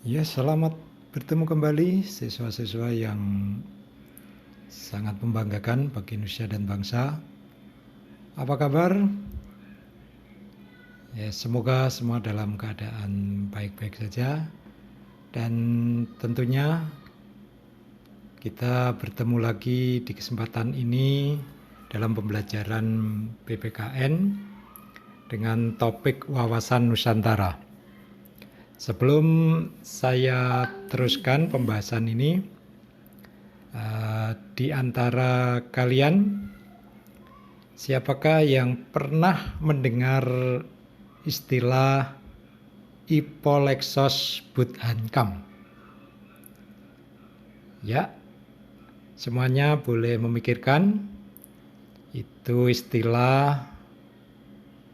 Ya, selamat bertemu kembali siswa-siswa yang sangat membanggakan bagi Indonesia dan bangsa. Apa kabar? Ya, semoga semua dalam keadaan baik-baik saja. Dan tentunya kita bertemu lagi di kesempatan ini dalam pembelajaran PPKN dengan topik wawasan Nusantara. Sebelum saya teruskan pembahasan ini, di antara kalian, siapakah yang pernah mendengar istilah Ipolexos Budhankam? Ya, semuanya boleh memikirkan. Itu istilah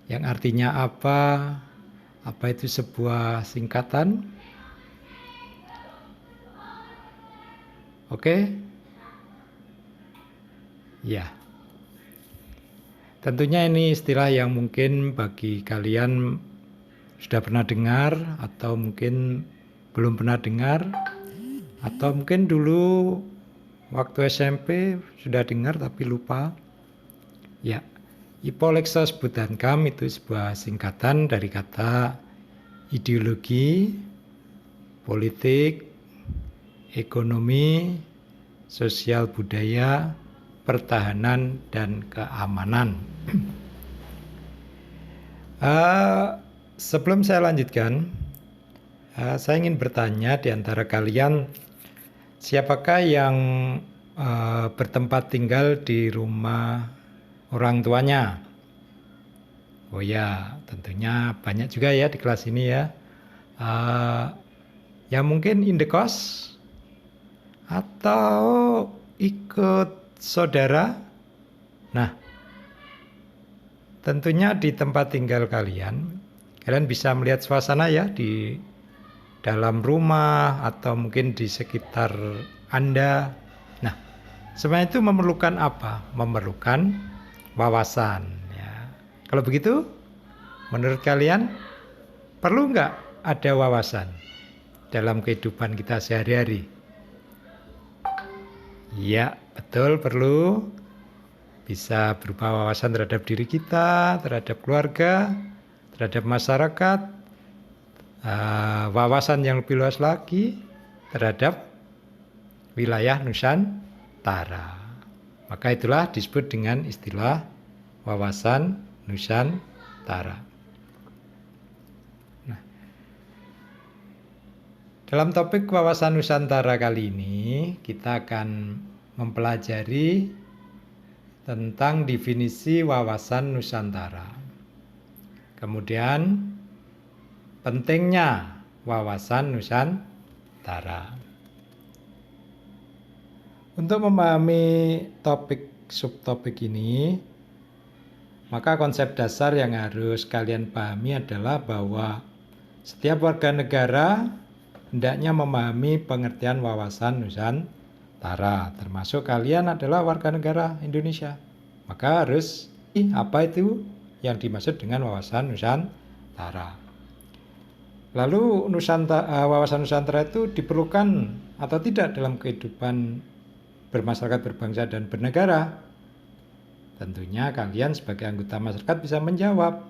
yang artinya apa? Apa itu sebuah singkatan? Oke? Ya. Tentunya ini istilah yang mungkin bagi kalian sudah pernah dengar atau mungkin belum pernah dengar, atau mungkin dulu waktu SMP sudah dengar tapi lupa. Ya, Ipolexos Budhankam itu sebuah singkatan dari kata ideologi, politik, ekonomi, sosial budaya, pertahanan, dan keamanan. Sebelum saya lanjutkan, saya ingin bertanya di antara kalian, siapakah yang bertempat tinggal di rumah orang tuanya? Oh ya, tentunya banyak juga ya di kelas ini ya. Ya mungkin indekos atau ikut saudara. Nah, tentunya di tempat tinggal kalian bisa melihat suasana ya di dalam rumah atau mungkin di sekitar Anda. Nah, sebenarnya itu memerlukan apa? Memerlukan wawasan. Ya. Kalau begitu, menurut kalian perlu nggak ada wawasan dalam kehidupan kita sehari-hari? Ya, betul, perlu. Bisa berupa wawasan terhadap diri kita, terhadap keluarga, terhadap masyarakat, wawasan yang lebih luas lagi terhadap wilayah Nusantara. Maka itulah disebut dengan istilah wawasan Nusantara. Nah, dalam topik wawasan Nusantara kali ini kita akan mempelajari tentang definisi wawasan Nusantara. Kemudian pentingnya wawasan Nusantara. Untuk memahami topik subtopik ini, maka konsep dasar yang harus kalian pahami adalah bahwa setiap warga negara hendaknya memahami pengertian wawasan Nusantara, termasuk kalian adalah warga negara Indonesia. Maka harus apa itu yang dimaksud dengan wawasan Nusantara. Lalu wawasan Nusantara itu diperlukan atau tidak dalam kehidupan bermasyarakat, berbangsa, dan bernegara? Tentunya kalian sebagai anggota masyarakat bisa menjawab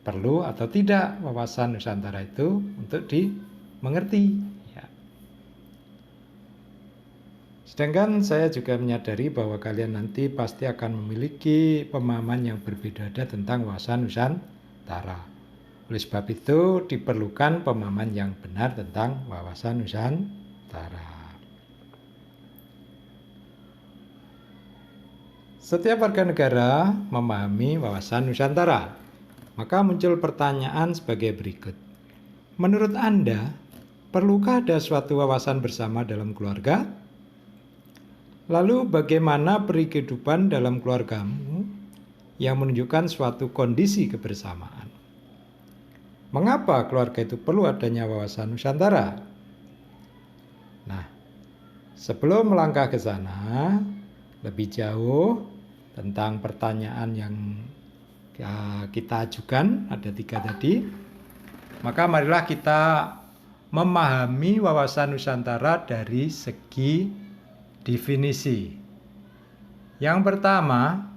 perlu atau tidak wawasan Nusantara itu untuk dimengerti. Sedangkan saya juga menyadari bahwa kalian nanti pasti akan memiliki pemahaman yang berbeda-beda tentang wawasan Nusantara. Oleh sebab itu diperlukan pemahaman yang benar tentang wawasan Nusantara. Setiap warga negara memahami wawasan Nusantara. Maka muncul pertanyaan sebagai berikut. Menurut Anda, perlukah ada suatu wawasan bersama dalam keluarga? Lalu bagaimana peri kehidupan dalam keluargamu yang menunjukkan suatu kondisi kebersamaan? Mengapa keluarga itu perlu adanya wawasan Nusantara? Nah, sebelum melangkah ke sana, lebih jauh tentang pertanyaan yang kita ajukan, ada 3 tadi, maka marilah kita memahami wawasan Nusantara dari segi definisi. Yang pertama,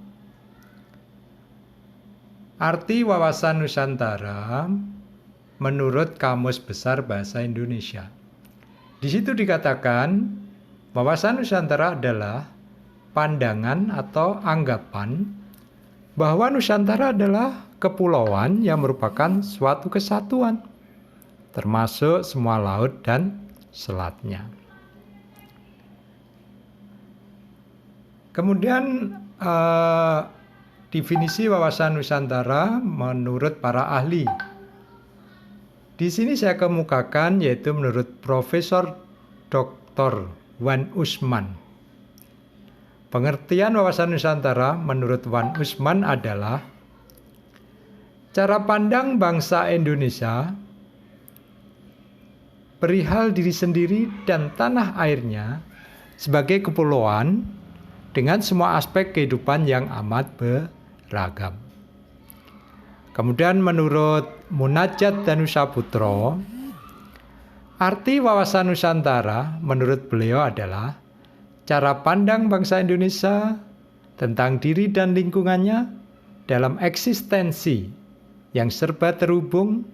arti wawasan Nusantara menurut Kamus Besar Bahasa Indonesia. Di situ dikatakan wawasan Nusantara adalah pandangan atau anggapan bahwa Nusantara adalah kepulauan yang merupakan suatu kesatuan, termasuk semua laut dan selatnya. Kemudian definisi wawasan Nusantara menurut para ahli. Di sini saya kemukakan yaitu menurut Profesor Dr. Wan Usman. Pengertian wawasan Nusantara menurut Wan Usman adalah cara pandang bangsa Indonesia perihal diri sendiri dan tanah airnya sebagai kepulauan dengan semua aspek kehidupan yang amat beragam. Kemudian menurut Munajat Danusaputro, arti wawasan Nusantara menurut beliau adalah cara pandang bangsa Indonesia tentang diri dan lingkungannya dalam eksistensi yang serba terhubung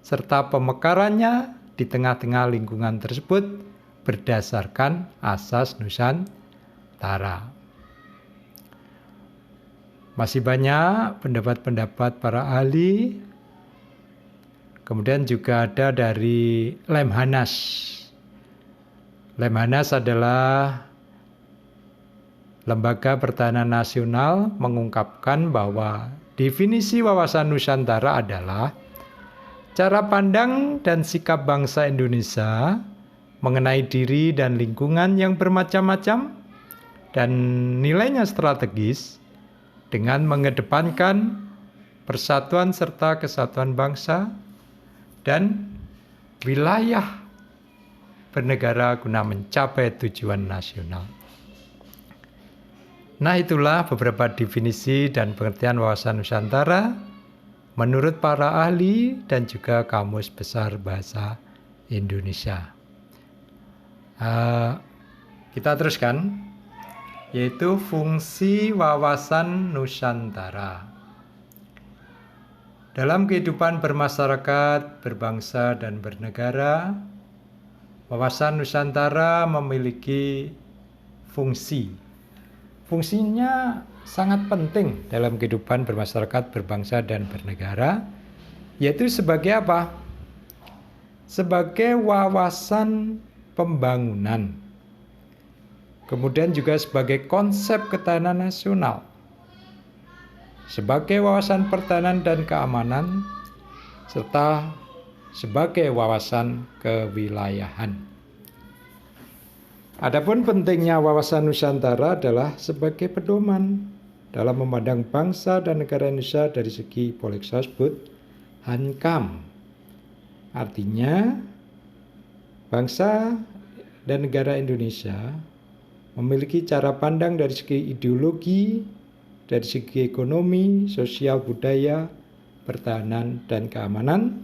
serta pemekarannya di tengah-tengah lingkungan tersebut berdasarkan asas Nusantara. Masih banyak pendapat-pendapat para ahli. Kemudian juga ada dari Lemhanas. Lemhanas adalah Lembaga Pertahanan Nasional mengungkapkan bahwa definisi wawasan Nusantara adalah cara pandang dan sikap bangsa Indonesia mengenai diri dan lingkungan yang bermacam-macam dan nilainya strategis dengan mengedepankan persatuan serta kesatuan bangsa dan wilayah bernegara guna mencapai tujuan nasional. Nah, itulah beberapa definisi dan pengertian wawasan Nusantara menurut para ahli dan juga Kamus Besar Bahasa Indonesia. Kita teruskan, yaitu fungsi wawasan Nusantara. Dalam kehidupan bermasyarakat, berbangsa, dan bernegara, wawasan Nusantara memiliki fungsi. Fungsinya sangat penting dalam kehidupan bermasyarakat, berbangsa, dan bernegara, yaitu sebagai apa? Sebagai wawasan pembangunan. Kemudian juga sebagai konsep ketahanan nasional, sebagai wawasan pertahanan dan keamanan, serta sebagai wawasan kewilayahan. Adapun pentingnya wawasan Nusantara adalah sebagai pedoman dalam memandang bangsa dan negara Indonesia dari segi boleh saya sebut hankam. Artinya bangsa dan negara Indonesia memiliki cara pandang dari segi ideologi, dari segi ekonomi, sosial, budaya, pertahanan, dan keamanan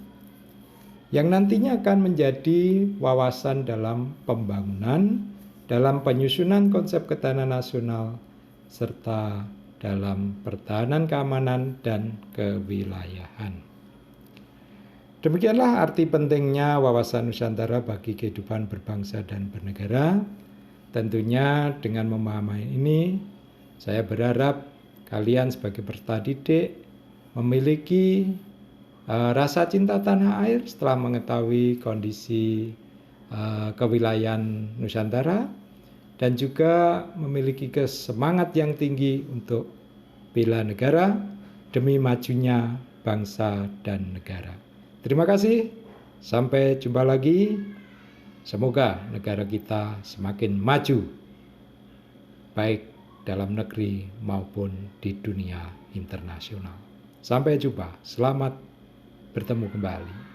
yang nantinya akan menjadi wawasan dalam pembangunan, dalam penyusunan konsep ketahanan nasional, serta dalam pertahanan keamanan dan kewilayahan. Demikianlah arti pentingnya wawasan Nusantara bagi kehidupan berbangsa dan bernegara. Tentunya dengan memahami ini, saya berharap kalian sebagai peserta didik memiliki rasa cinta tanah air setelah mengetahui kondisi kewilayahan Nusantara dan juga memiliki semangat yang tinggi untuk bela negara demi majunya bangsa dan negara. Terima kasih, sampai jumpa lagi. Semoga negara kita semakin maju, baik dalam negeri maupun di dunia internasional. Sampai jumpa, selamat bertemu kembali.